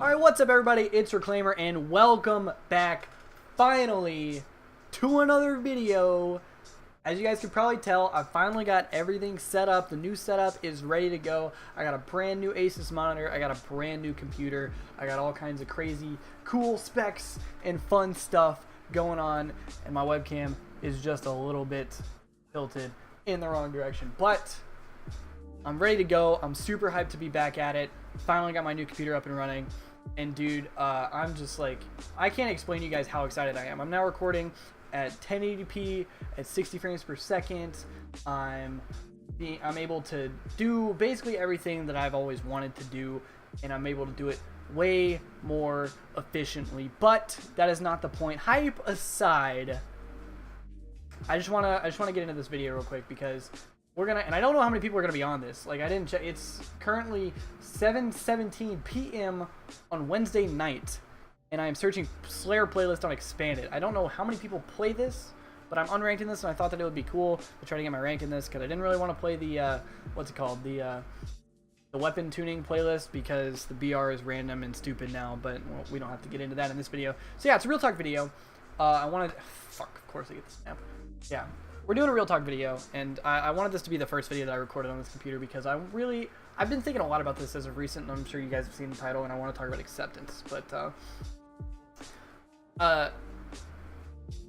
Alright, what's up everybody? It's Reclaimer and welcome back finally to another video. As you guys can probably tell, I finally got everything set up. The new setup is ready to go. I got a brand new Asus monitor. I got a brand new computer. I got all kinds of crazy cool specs and fun stuff going on, and my webcam is just a little bit tilted in the wrong direction. But I'm ready to go. I'm super hyped to be back at it. Finally got my new computer up and running. And dude, I'm just like, I can't explain to you guys how excited I am. I'm now recording at 1080p at 60 frames per second. I'm able to do basically everything that I've always wanted to do, and I'm able to do it way more efficiently. But that is not the point. Hype aside, I just wanna get into this video real quick because we're gonna, and I don't know how many people are gonna be on this. Like, I didn't check. It's currently 7:17 p.m. on Wednesday night, and I am searching Slayer playlist on Expanded. I don't know how many people play this, but I'm unranked in this, and I thought that it would be cool to try to get my rank in this because I didn't really want to play the what's it called, the weapon tuning playlist, because the BR is random and stupid now. But well, we don't have to get into that in this video. So yeah, it's a real talk video. I wanted, fuck, of course I get the snap. Yeah. We're doing a real talk video, and I wanted this to be the first video that I recorded on this computer because I've been thinking a lot about this as of recent, and I'm sure you guys have seen the title, and I want to talk about acceptance. But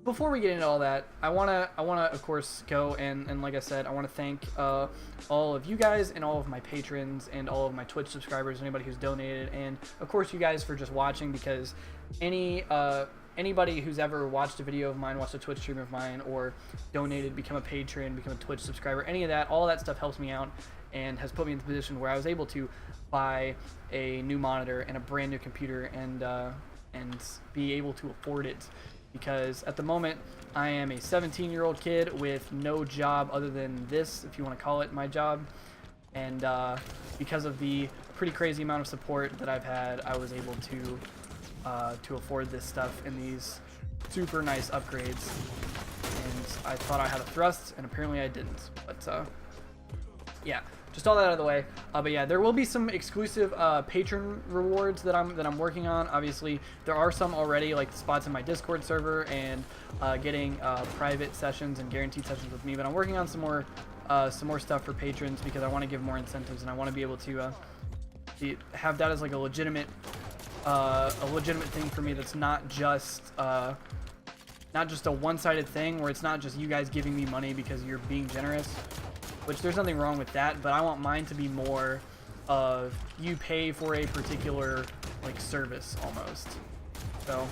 before we get into all that, I wanna of course go and like I said, I want to thank all of you guys and all of my patrons and all of my Twitch subscribers, anybody who's donated, and of course you guys for just watching, because anybody who's ever watched a video of mine, watched a Twitch stream of mine, or donated, become a patron, become a Twitch subscriber, any of that, all that stuff helps me out and has put me in the position where I was able to buy a new monitor and a brand new computer and be able to afford it. Because at the moment, I am a 17-year-old kid with no job other than this, if you want to call it my job. And because of the pretty crazy amount of support that I've had, I was able to afford this stuff and these super nice upgrades, and I thought I had a thrust, and apparently I didn't. But yeah, just all that out of the way. But yeah, there will be some exclusive patron rewards that I'm working on. Obviously, there are some already, like the spots in my Discord server and getting private sessions and guaranteed sessions with me. But I'm working on some more stuff for patrons because I want to give more incentives, and I want to be able to have that as like a legitimate thing for me, that's not just a one-sided thing where it's not just you guys giving me money because you're being generous, which there's nothing wrong with that, but I want mine to be more of you pay for a particular like service almost. So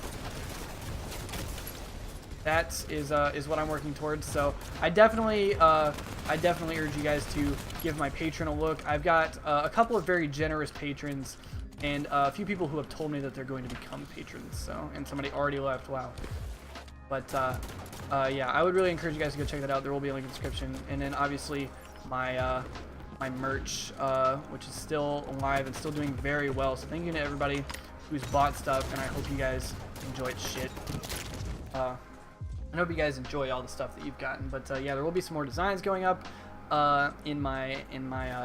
that is what I'm working towards. So I definitely urge you guys to give my Patreon a look. I've got a couple of very generous patrons, and a few people who have told me that they're going to become patrons. So, and somebody already left. Wow. But yeah, I would really encourage you guys to go check that out. There will be a link in the description, and then obviously my my merch, which is still alive and still doing very well. So thank you to everybody who's bought stuff, and I hope you guys enjoyed shit. I hope you guys enjoy all the stuff that you've gotten. But yeah, there will be some more designs going up in my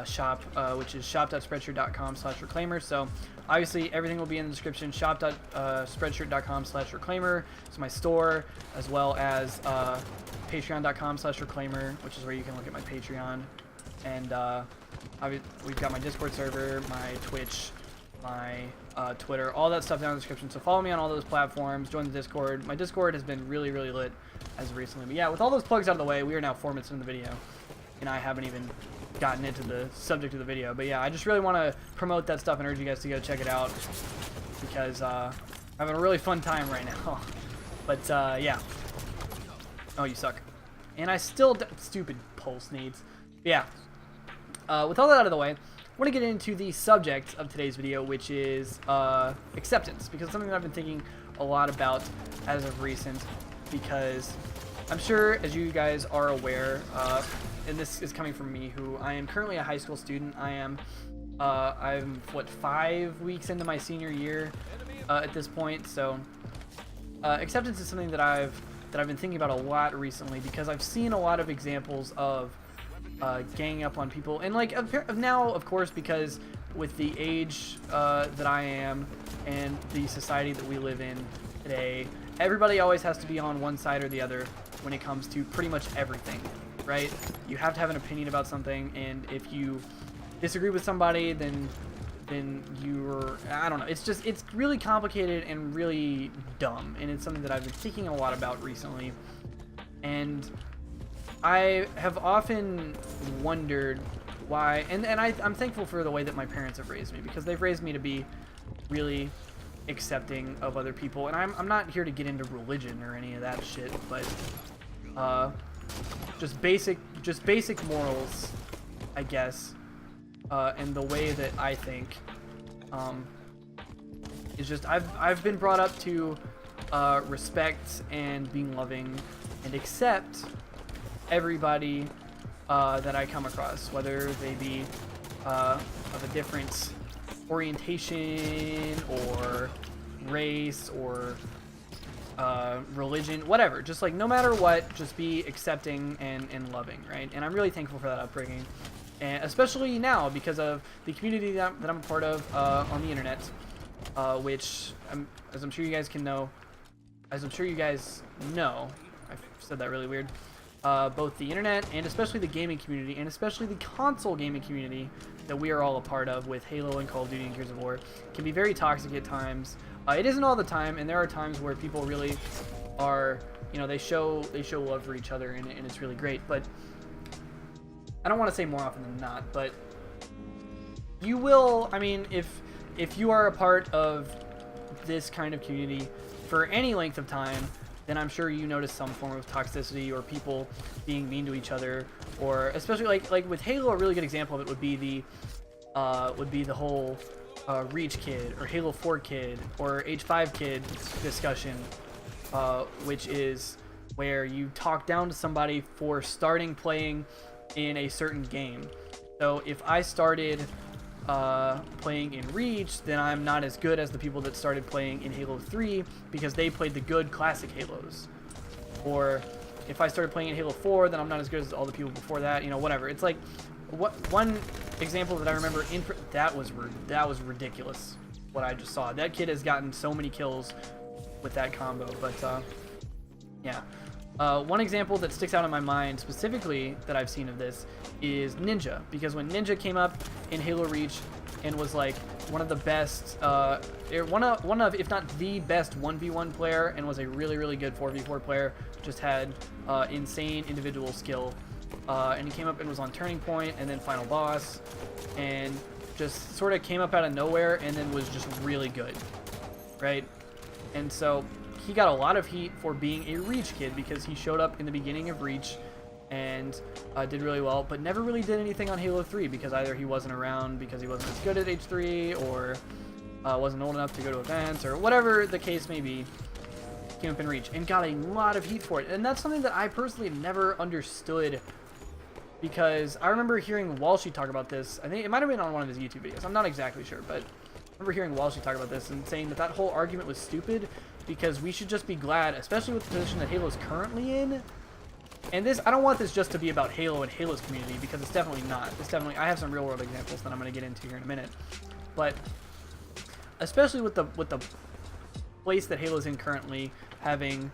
shop, which is shop.spreadshirt.com/reclaimer. So obviously everything will be in the description. Shop.spreadshirt.com/reclaimer is my store, as well as patreon.com/reclaimer, which is where you can look at my Patreon. And we've got my Discord server, my Twitch, my Twitter, all that stuff down in the description. So follow me on all those platforms, join the Discord. My Discord has been really lit as of recently. But yeah, with all those plugs out of the way, we are now 4 minutes into the video, and I haven't even gotten into the subject of the video. But yeah, I just really want to promote that stuff and urge you guys to go check it out, because I'm having a really fun time right now. But yeah. Oh, you suck. And I still stupid pulse needs. But yeah. With all that out of the way, I want to get into the subject of today's video, which is acceptance, because it's something that I've been thinking a lot about as of recent, because I'm sure, as you guys are aware, and this is coming from me, who I am currently a high school student. I'm what, 5 weeks into my senior year at this point. So acceptance is something that I've been thinking about a lot recently, because I've seen a lot of examples of ganging up on people. And like now, of course, because with the age that I am and the society that we live in today, everybody always has to be on one side or the other when it comes to pretty much everything, right? You have to have an opinion about something, and if you disagree with somebody, then you're, I don't know, it's really complicated and really dumb, and it's something that I've been thinking a lot about recently. And I have often wondered why, and I'm thankful for the way that my parents have raised me, because they've raised me to be really accepting of other people. And I'm not here to get into religion or any of that shit, but just basic morals, I guess. And the way that I think is just I've been brought up to respect and being loving and accept everybody that I come across, whether they be of a different orientation or race or religion, whatever. Just like no matter what, just be accepting and loving, right? And I'm really thankful for that upbringing. And especially now because of the community that I'm a part of on the internet, which, as I'm sure you guys know, I said that really weird, both the internet and especially the gaming community and especially the console gaming community that we are all a part of with Halo and Call of Duty and Gears of War can be very toxic at times. It isn't all the time, and there are times where people really are, they show love for each other, and it's really great. But I don't want to say more often than not, but you will, if you are a part of this kind of community for any length of time, then I'm sure you notice some form of toxicity or people being mean to each other, or especially like with Halo, a really good example of it would be the whole Reach kid or Halo 4 kid or H5 kid discussion, which is where you talk down to somebody for starting playing in a certain game. So if I started playing in Reach, then I'm not as good as the people that started playing in Halo 3 because they played the good classic Halos. Or if I started playing in Halo 4, then I'm not as good as all the people before that, whatever. It's like, one example that I remember, that was ridiculous, what I just saw. That kid has gotten so many kills with that combo, but yeah. One example that sticks out in my mind specifically that I've seen of this is Ninja, because when Ninja came up in Halo Reach and was like one of the best, one of if not the best 1v1 player, and was a really, really good 4v4 player, just had insane individual skill, and he came up and was on Turning Point and then Final Boss, and just sort of came up out of nowhere and then was just really good, right? And so he got a lot of heat for being a Reach kid because he showed up in the beginning of Reach and did really well, but never really did anything on Halo 3 because either he wasn't around because he wasn't as good at H3, or wasn't old enough to go to events, or whatever the case may be. Came up in Reach and got a lot of heat for it. And that's something that I personally never understood, because I remember hearing Walshy talk about this. I think it might have been on one of his YouTube videos. I'm not exactly sure, but I remember hearing Walshy talk about this and saying that whole argument was stupid, because we should just be glad, especially with the position that Halo is currently in. And this, I don't want this just to be about Halo and Halo's community, because it's definitely not. It's definitely, I have some real world examples that I'm going to get into here in a minute. But especially with the place that Halo's in currently, having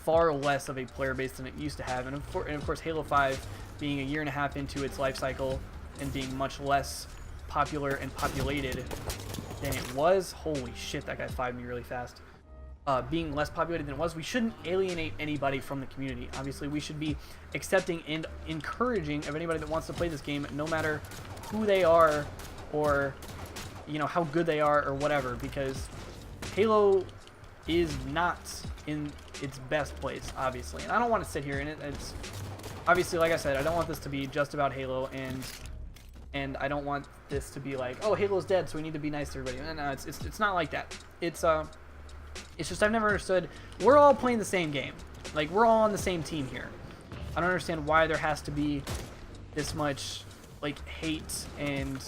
far less of a player base than it used to have, and of course Halo 5 being a year and a half into its life cycle and being much less popular and populated than it was. Holy shit, that guy 5'd me really fast. Being less populated than it was, we shouldn't alienate anybody from the community. Obviously, we should be accepting and encouraging of anybody that wants to play this game, no matter who they are or, how good they are or whatever, because Halo is not in its best place, obviously. And I don't want to sit here, and it's obviously, like I said, I don't want this to be just about Halo, and I don't want this to be like, oh, Halo's dead, so we need to be nice to everybody. No, it's not like that. It's just I've never understood. We're all playing the same game. Like, we're all on the same team here. I don't understand why there has to be this much, like, hate and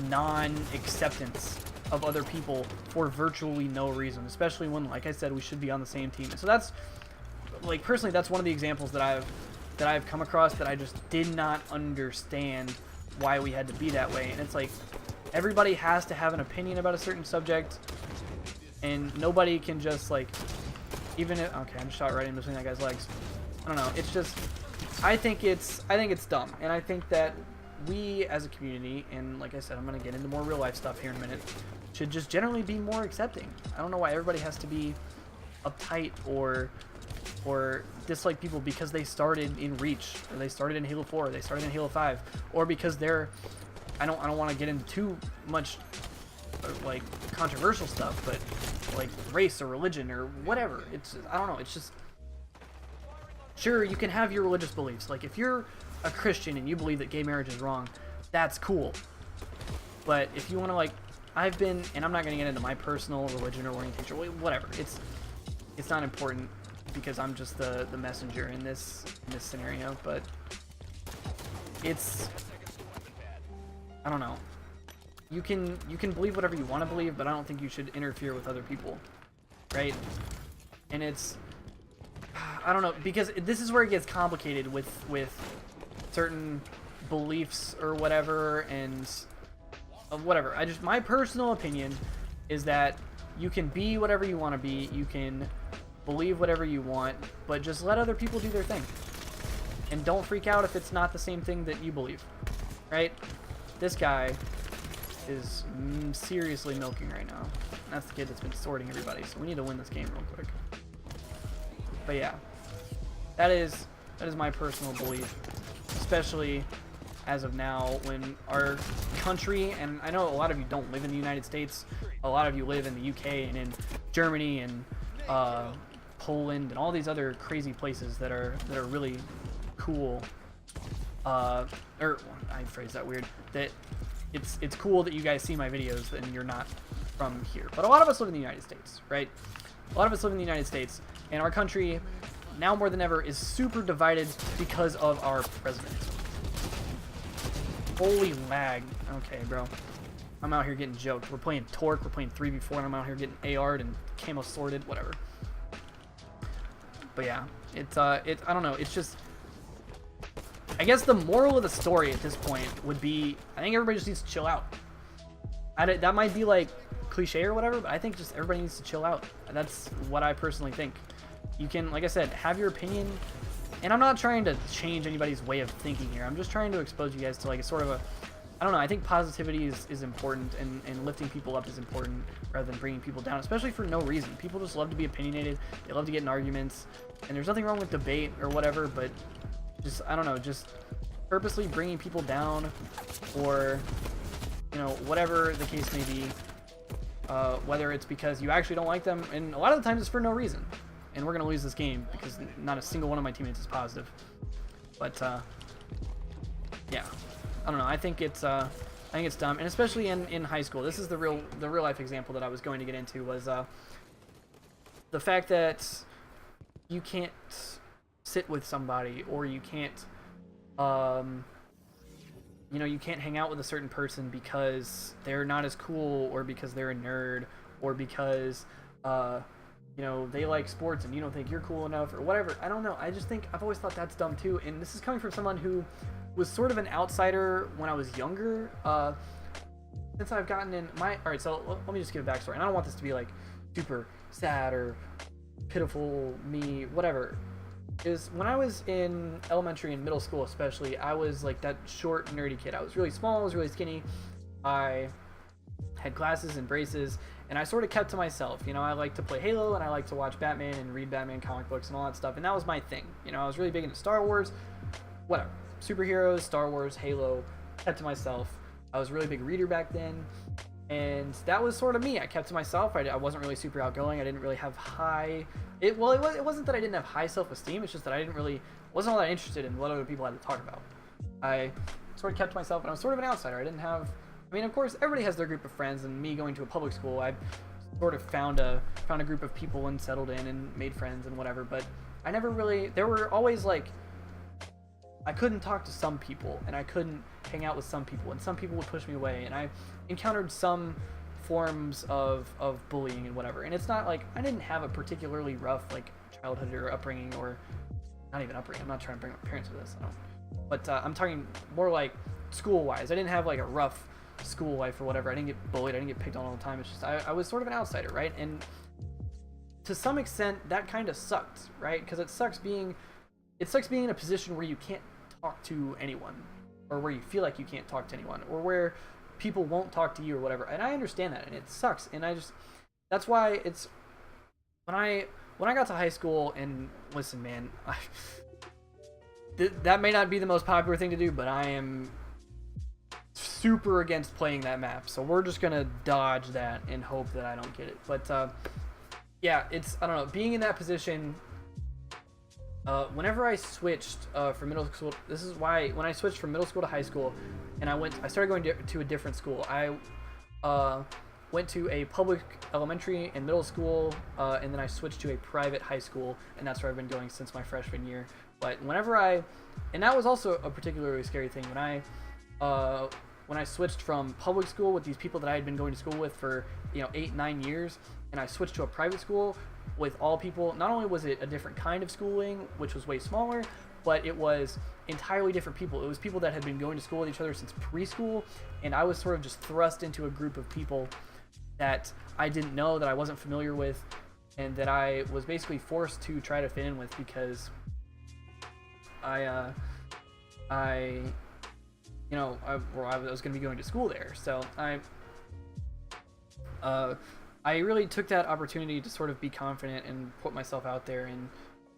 non-acceptance of other people for virtually no reason, especially when, like I said, we should be on the same team. And so that's, like, personally, that's one of the examples that I've that I've come across that I just did not understand why we had to be that way. And it's like, everybody has to have an opinion about a certain subject, and nobody can just like, even if, okay, I'm shot right in between that guy's legs. I don't know. It's just, I think it's dumb, and I think that we as a community, and like I said, I'm gonna get into more real life stuff here in a minute, should just generally be more accepting. I don't know why everybody has to be uptight or dislike people because they started in Reach, or they started in Halo 4, or they started in Halo 5, or because they're, I don't want to get into too much like controversial stuff, but like race or religion or whatever. It's, I don't know, it's just, sure, you can have your religious beliefs. Like if you're a Christian and you believe that gay marriage is wrong, that's cool. But if you want to, like, I've been, and I'm not going to get into my personal religion or orientation, whatever. It's not important because I'm just the messenger in this scenario. But it's, I don't know. You can believe whatever you want to believe, but I don't think you should interfere with other people, right? And it's, I don't know, because this is where it gets complicated with certain beliefs or whatever, and whatever. My personal opinion is that you can be whatever you want to be, you can believe whatever you want, but just let other people do their thing. And don't freak out if it's not the same thing that you believe, right? This guy is seriously milking right now. And that's the kid that's been sorting everybody, so we need to win this game real quick. But yeah, that is my personal belief, especially as of now when our country, and I know a lot of you don't live in the United States, a lot of you live in the UK and in Germany and Poland and all these other crazy places that are really cool, or I phrased that weird, that it's cool that you guys see my videos and you're not from here. But a lot of us live in the United States, right? A lot of us live in the United States, and our country now more than ever is super divided because of our president. Holy lag. Okay, bro. I'm out here getting joked. We're playing Torque, we're playing 3v4, and I'm out here getting AR'd and camo sorted, whatever. But yeah, it's I don't know, it's just, I guess the moral of the story at this point would be, I think everybody just needs to chill out. That might be like cliche or whatever, but I think just everybody needs to chill out. That's what I personally think. You can, like I said, have your opinion, and I'm not trying to change anybody's way of thinking here. I'm just trying to expose you guys to like a sort of a, I don't know, I think positivity is important, and lifting people up is important rather than bringing people down, especially for no reason. People just love to be opinionated, they love to get in arguments, and there's nothing wrong with debate or whatever, but just, I don't know, just purposely bringing people down, or, you know, whatever the case may be, whether it's because you actually don't like them, and a lot of the times it's for no reason. And we're going to lose this game because not a single one of my teammates is positive. But, yeah. I don't know. I think it's dumb. And especially in high school. This is the real life example that I was going to get into, was the fact that you can't sit with somebody, or you can't, you know, you can't hang out with a certain person because they're not as cool, or because they're a nerd, or because, you know, they like sports and you don't think you're cool enough, or whatever. I don't know. I just think, I've always thought that's dumb too. And this is coming from someone who was sort of an outsider when I was younger. Since I've gotten in my, alright, so let me just give a backstory. And I don't want this to be like super sad or pitiful me, whatever. Is when I was in elementary and middle school especially, I was like that short, nerdy kid. I was really small, I was really skinny. I had glasses and braces, and I sort of kept to myself. You know, I like to play Halo, and I like to watch Batman and read Batman comic books and all that stuff, and that was my thing. You know, I was really big into Star Wars, whatever. Superheroes, Star Wars, Halo, kept to myself. I was a really big reader back then, and that was sort of me. I kept to myself. I wasn't really super outgoing. I didn't really have high... It wasn't that I didn't have high self-esteem, it's just that I wasn't all that interested in what other people had to talk about. I sort of kept to myself, and I was sort of an outsider. I didn't have... I mean, of course, everybody has their group of friends, and me going to a public school, I sort of found a group of people and settled in and made friends and whatever, but I never really... There were always, like... I couldn't talk to some people, and I couldn't hang out with some people, and some people would push me away, and I encountered some forms of bullying and whatever. And it's not like I didn't have a particularly rough, like, childhood or upbringing, or not even upbringing. I'm not trying to bring my parents to this. I don't. But I'm talking more like school-wise. I didn't have like a rough school life or whatever. I didn't get bullied. I didn't get picked on all the time. It's just I was sort of an outsider, right? And to some extent, that kind of sucked, right? Because it sucks being in a position where you can't talk to anyone, or where you feel like you can't talk to anyone, or where people won't talk to you or whatever. And I understand that, and it sucks. And that's why it's when I got to high school, and listen, man, that may not be the most popular thing to do, but I am super against playing that map, so we're just gonna dodge that and hope that I don't get it. But yeah, I don't know, being in that position. Whenever I switched from middle school, this is why when I switched from middle school to high school, and I started going to a different school. I went to a public elementary and middle school, and then I switched to a private high school, and that's where I've been going since my freshman year. But and that was also a particularly scary thing when I switched from public school with these people that I had been going to school with for 8-9 years, and I switched to a private school with all people. Not only was it a different kind of schooling, which was way smaller, but it was entirely different people. It was people that had been going to school with each other since preschool, and I was sort of just thrust into a group of people that I didn't know, that I wasn't familiar with, and that I was basically forced to try to fit in with because I was going to be going to school there. So I really took that opportunity to sort of be confident and put myself out there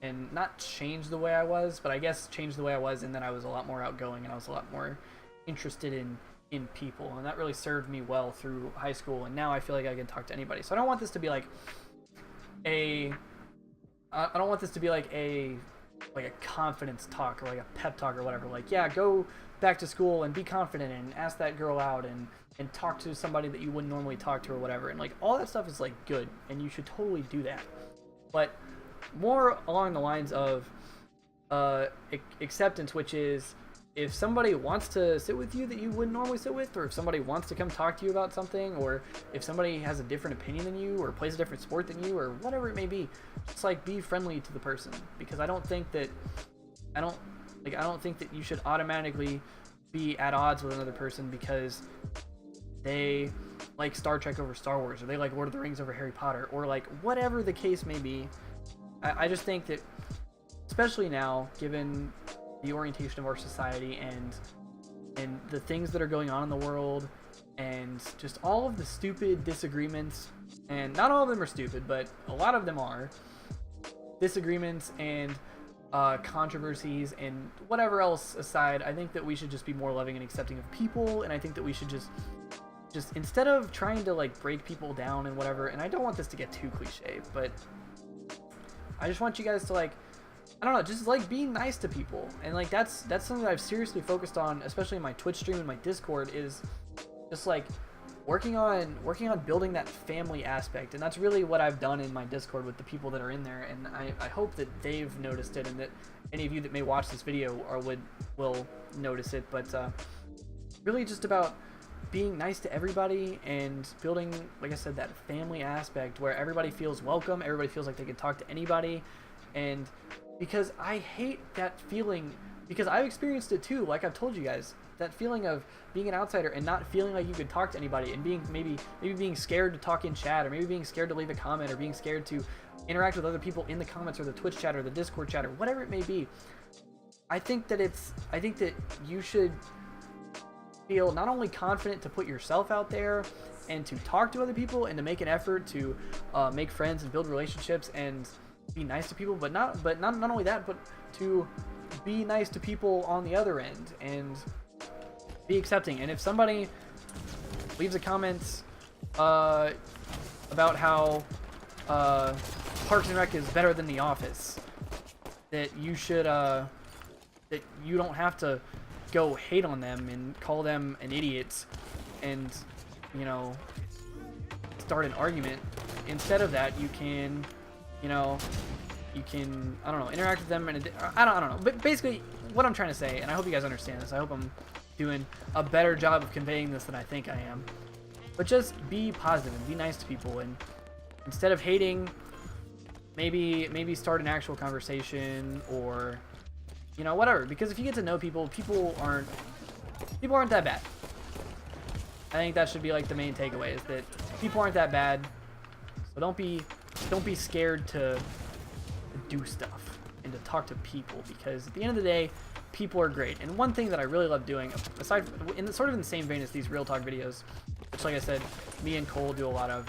and not change the way I was, but I guess change the way I was, and then I was a lot more outgoing and I was a lot more interested in people, and that really served me well through high school, and now I feel like I can talk to anybody. So I don't want this to be like a confidence talk or like a pep talk or whatever. Like, yeah, go back to school and be confident and ask that girl out and talk to somebody that you wouldn't normally talk to or whatever. And like all that stuff is like good, and you should totally do that. But more along the lines of acceptance, which is if somebody wants to sit with you that you wouldn't normally sit with, or if somebody wants to come talk to you about something, or if somebody has a different opinion than you or plays a different sport than you or whatever it may be, just like be friendly to the person. Because I don't think that you should automatically be at odds with another person because they like Star Trek over Star Wars, or they like Lord of the Rings over Harry Potter, or like whatever the case may be. I just think that, especially now, given the orientation of our society and the things that are going on in the world, and just all of the stupid disagreements, and not all of them are stupid, but a lot of them are disagreements and controversies and whatever else aside, I think that we should just be more loving and accepting of people, and I think that we should just instead of trying to like break people down and whatever, and I don't want this to get too cliche, but I just want you guys to like, I don't know, just like being nice to people. And like that's something that I've seriously focused on, especially in my Twitch stream and my Discord, is just like working on building that family aspect. And that's really what I've done in my Discord with the people that are in there, and I hope that they've noticed it, and that any of you that may watch this video will notice it. But really just about being nice to everybody and building, like I said, that family aspect where everybody feels welcome, everybody feels like they can talk to anybody. And because I hate that feeling, because I've experienced it too, like I've told you guys, that feeling of being an outsider and not feeling like you could talk to anybody, and being maybe being scared to talk in chat, or maybe being scared to leave a comment, or being scared to interact with other people in the comments or the Twitch chat or the Discord chat or whatever it may be. I think that you should feel not only confident to put yourself out there and to talk to other people and to make an effort to make friends and build relationships and be nice to people, but not only that, but to be nice to people on the other end and be accepting. And if somebody leaves a comment about how Parks and Rec is better than The Office, that you should that you don't have to go hate on them and call them an idiot and start an argument. Instead of that, you can I don't know, interact with them, and I don't know. But basically, what I'm trying to say, and I hope you guys understand this, I hope I'm doing a better job of conveying this than I think I am. But just be positive and be nice to people, and instead of hating, maybe start an actual conversation, or you know, whatever. Because if you get to know people, people aren't that bad. I think that should be like the main takeaway, is that people aren't that bad. So don't be scared to do stuff and to talk to people, because at the end of the day, people are great. And one thing that I really love doing, aside in the, sort of in the same vein as these real talk videos, which like I said, me and Cole do a lot of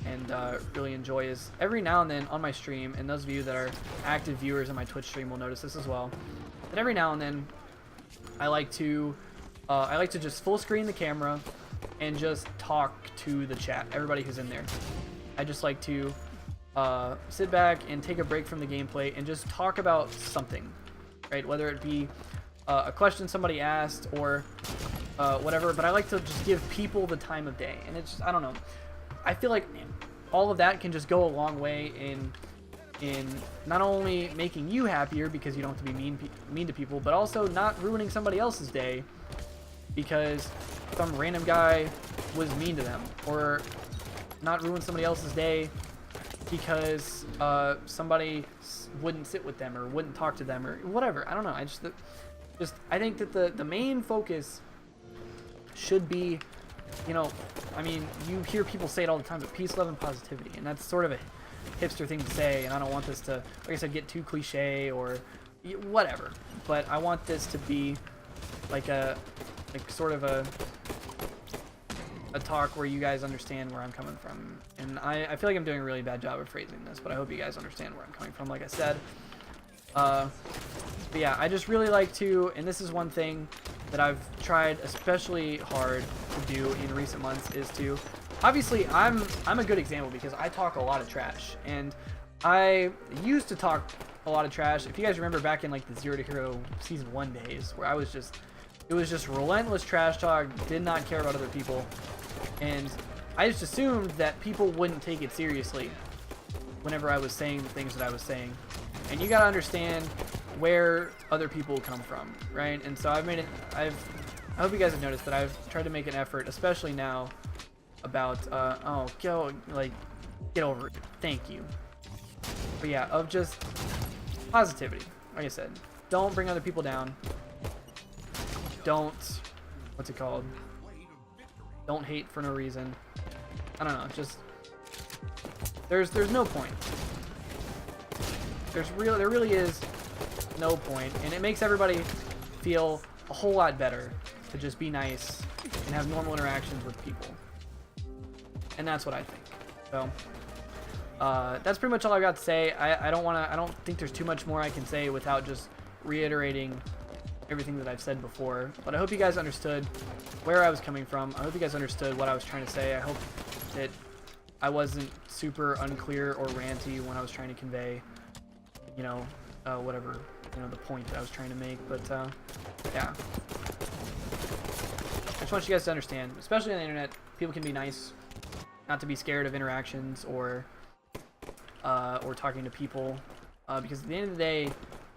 and really enjoy, is every now and then on my stream, and those of you that are active viewers on my Twitch stream will notice this as well, that every now and then I like to just full screen the camera and just talk to the chat, everybody who's in there. I just like to sit back and take a break from the gameplay and just talk about something, right? Whether it be a question somebody asked or whatever, but I like to just give people the time of day. And it's just, I don't know, I feel like all of that can just go a long way in not only making you happier, because you don't have to be mean to people, but also not ruining somebody else's day because some random guy was mean to them, or not ruin somebody else's day because somebody wouldn't sit with them or wouldn't talk to them or whatever. I don't know. I think that the main focus should be, you know, I mean, you hear people say it all the time, but peace, love, and positivity, and that's sort of a hipster thing to say, and I don't want this to, like I said, get too cliche or whatever, but I want this to be like sort of a talk where you guys understand where I'm coming from. And I feel like I'm doing a really bad job of phrasing this, but I hope you guys understand where I'm coming from, like I said. But yeah, I just really like to, and this is one thing that I've tried especially hard to do in recent months, is to, obviously I'm a good example because I talk a lot of trash, and I used to talk a lot of trash. If you guys remember back in like the Zero to Hero Season 1 days, where it was just relentless trash talk, did not care about other people, and I just assumed that people wouldn't take it seriously whenever I was saying the things that I was saying. And you gotta understand where other people come from, right? And so I hope you guys have noticed that I've tried to make an effort, especially now, about get over it. Thank you. But yeah, of just positivity. Like I said, don't bring other people down. Don't, what's it called? Don't hate for no reason. I don't know, just there's no point. There really is no point, and it makes everybody feel a whole lot better to just be nice and have normal interactions with people. And that's what I think. So that's pretty much all I got to say. I don't think there's too much more I can say without just reiterating everything that I've said before. But I hope you guys understood where I was coming from. I hope you guys understood what I was trying to say. I hope that I wasn't super unclear or ranty when I was trying to convey, you know, whatever, you know, the point that I was trying to make. But yeah, I just want you guys to understand, especially on the internet, people can be nice, not to be scared of interactions or talking to people, because at the end of the day,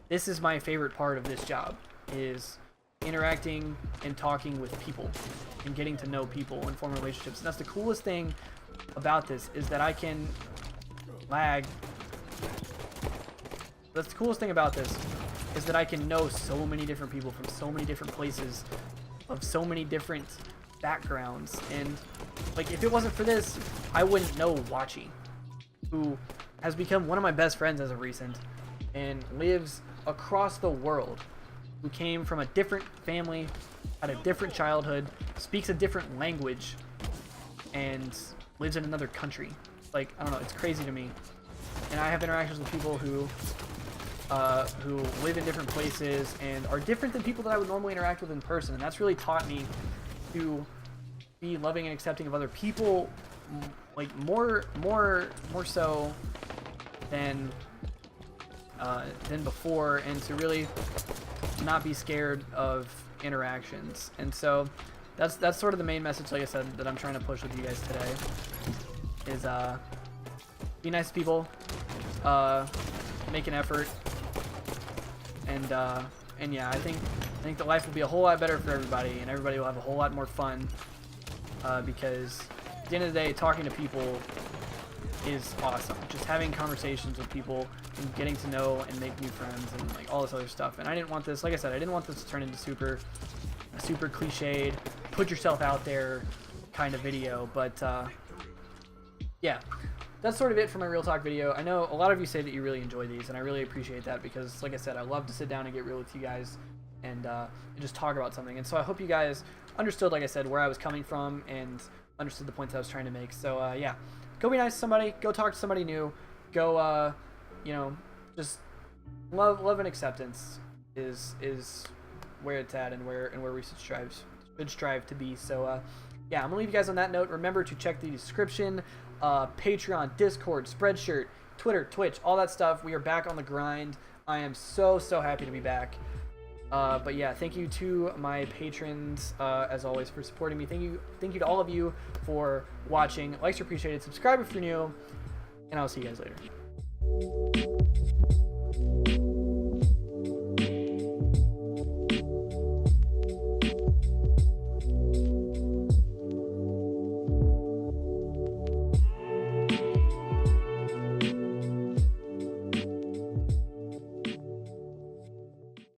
this is my favorite part of this job, is interacting and talking with people and getting to know people and forming relationships. And that's the coolest thing about this, is that I can lag. That's the coolest thing about this, is that I can know so many different people from so many different places, of so many different backgrounds. And like, if it wasn't for this, I wouldn't know Wachi, who has become one of my best friends as of recent and lives across the world, who came from a different family, had a different childhood, speaks a different language, and lives in another country. Like, I don't know, it's crazy to me. And I have interactions with people who live in different places and are different than people that I would normally interact with in person. And that's really taught me to be loving and accepting of other people, like more so than before, and to really not be scared of interactions. And so that's sort of the main message, like I said, that I'm trying to push with you guys today, is be nice to people, make an effort, and yeah, I think that life will be a whole lot better for everybody, and everybody will have a whole lot more fun, because at the end of the day, talking to people is awesome. Just having conversations with people and getting to know and make new friends and like all this other stuff. And I didn't want this, like I said, I didn't want this to turn into super cliched, put yourself out there kind of video. But yeah, that's sort of it for my Real Talk video. I know a lot of you say that you really enjoy these, and I really appreciate that because, like I said, I love to sit down and get real with you guys and just talk about something. And so I hope you guys understood, like I said, where I was coming from and understood the points I was trying to make. So yeah, go be nice to somebody, go talk to somebody new, go you know, just love and acceptance is where it's at and where we should strive to be. So yeah, I'm gonna leave you guys on that note. Remember to check the description, Patreon, Discord, Spreadshirt, Twitter, Twitch, all that stuff. We are back on the grind. I am so happy to be back. But yeah, thank you to my patrons, as always, for supporting me. Thank you to all of you for watching. Likes are appreciated. Subscribe if you're new, and I'll see you guys later.